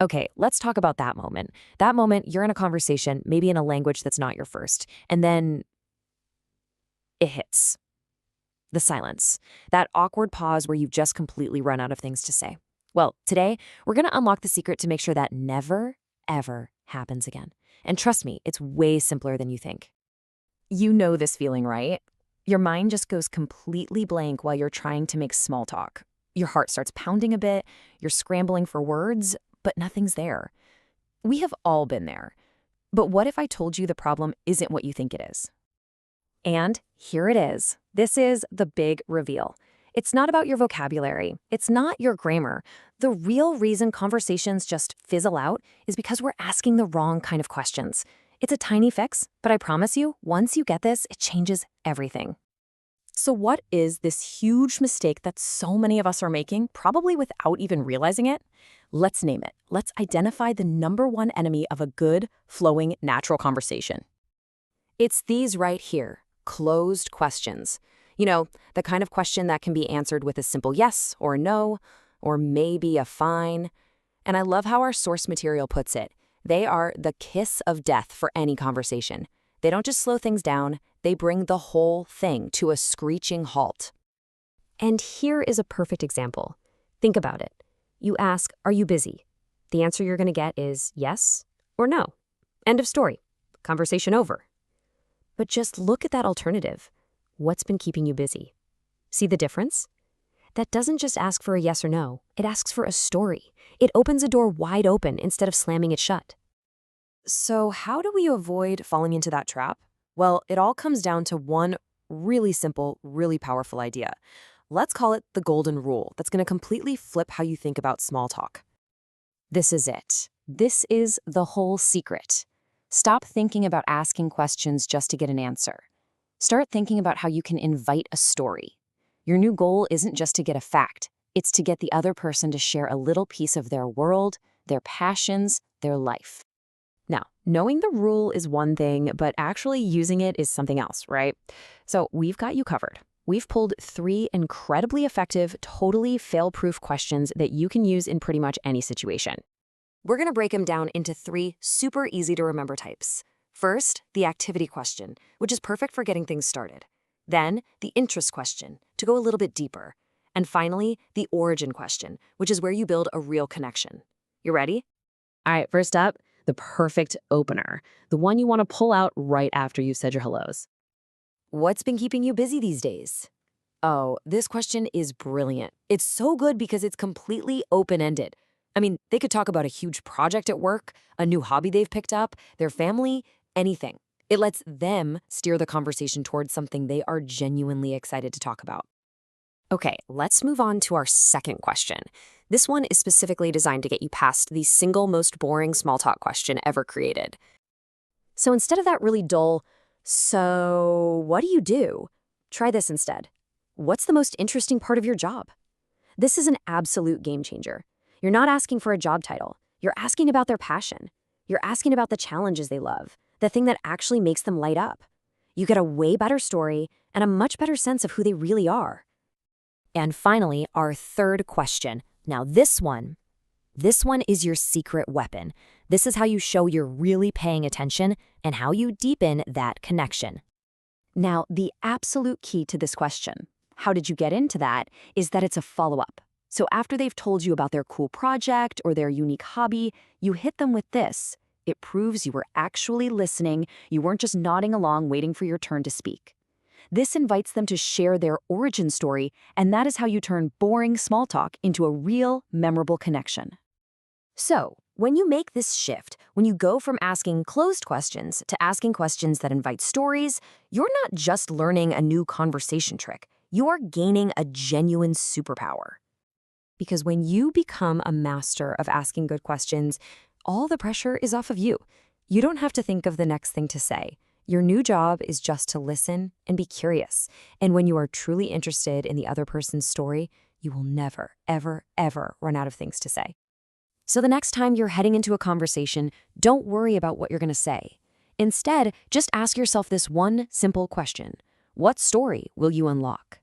Okay, let's talk about that moment. That moment, you're in a conversation, maybe in a language that's not your first, and then it hits. The silence. That awkward pause where you've just completely run out of things to say. Well, today, we're going to unlock the secret to make sure that never, ever happens again. And trust me, it's way simpler than you think. You know this feeling, right? Your mind just goes completely blank while you're trying to make small talk. Your heart starts pounding a bit, you're scrambling for words, but nothing's there. We have all been there. But what if I told you the problem isn't what you think it is? And here it is. This is the big reveal. It's not about your vocabulary. It's not your grammar. The real reason conversations just fizzle out is because we're asking the wrong kind of questions. It's a tiny fix, but I promise you, once you get this, it changes everything. So what is this huge mistake that so many of us are making, probably without even realizing it? Let's name it. Let's identify the number one enemy of a good, flowing, natural conversation. It's these right here. Closed questions. You know, the kind of question that can be answered with a simple yes or no, or maybe a fine. And I love how our source material puts it. They are the kiss of death for any conversation. They don't just slow things down, they bring the whole thing to a screeching halt. And here is a perfect example. Think about it. You ask, "Are you busy?" The answer you're going to get is yes or no. End of story. Conversation over. But just look at that alternative. What's been keeping you busy? See the difference? That doesn't just ask for a yes or no. It asks for a story. It opens a door wide open instead of slamming it shut. So how do we avoid falling into that trap? Well, it all comes down to one really simple, really powerful idea. Let's call it the golden rule that's going to completely flip how you think about small talk. This is it. This is the whole secret. Stop thinking about asking questions just to get an answer. Start thinking about how you can invite a story. Your new goal isn't just to get a fact. It's to get the other person to share a little piece of their world, their passions, their life. Now, knowing the rule is one thing, but actually using it is something else, right? So we've got you covered. We've pulled 3 incredibly effective, totally fail-proof questions that you can use in pretty much any situation. We're going to break them down into 3 super easy to remember types. First, the activity question, which is perfect for getting things started. Then, the interest question, to go a little bit deeper. And finally, the origin question, which is where you build a real connection. You ready? All right, first up, the perfect opener, the one you want to pull out right after you've said your hellos. What's been keeping you busy these days? Oh, this question is brilliant. It's so good because it's completely open-ended. I mean, they could talk about a huge project at work, a new hobby they've picked up, their family, anything. It lets them steer the conversation towards something they are genuinely excited to talk about. Okay, let's move on to our second question. This one is specifically designed to get you past the single most boring small talk question ever created. So instead of that really dull, "So, what do you do?" Try this instead. "What's the most interesting part of your job?" This is an absolute game changer. You're not asking for a job title. You're asking about their passion. You're asking about the challenges they love, the thing that actually makes them light up. You get a way better story and a much better sense of who they really are. And finally, our third question. Now this one is your secret weapon. This is how you show you're really paying attention and how you deepen that connection. Now, the absolute key to this question, how did you get into that, is that it's a follow-up. So after they've told you about their cool project or their unique hobby, you hit them with this. It proves you were actually listening. You weren't just nodding along waiting for your turn to speak. This invites them to share their origin story, and that is how you turn boring small talk into a real, memorable connection. So, when you make this shift, when you go from asking closed questions to asking questions that invite stories, you're not just learning a new conversation trick. You're gaining a genuine superpower. Because when you become a master of asking good questions, all the pressure is off of you. You don't have to think of the next thing to say. Your new job is just to listen and be curious. And when you are truly interested in the other person's story, you will never, ever, ever run out of things to say. So the next time you're heading into a conversation, don't worry about what you're going to say. Instead, just ask yourself this one simple question. What story will you unlock?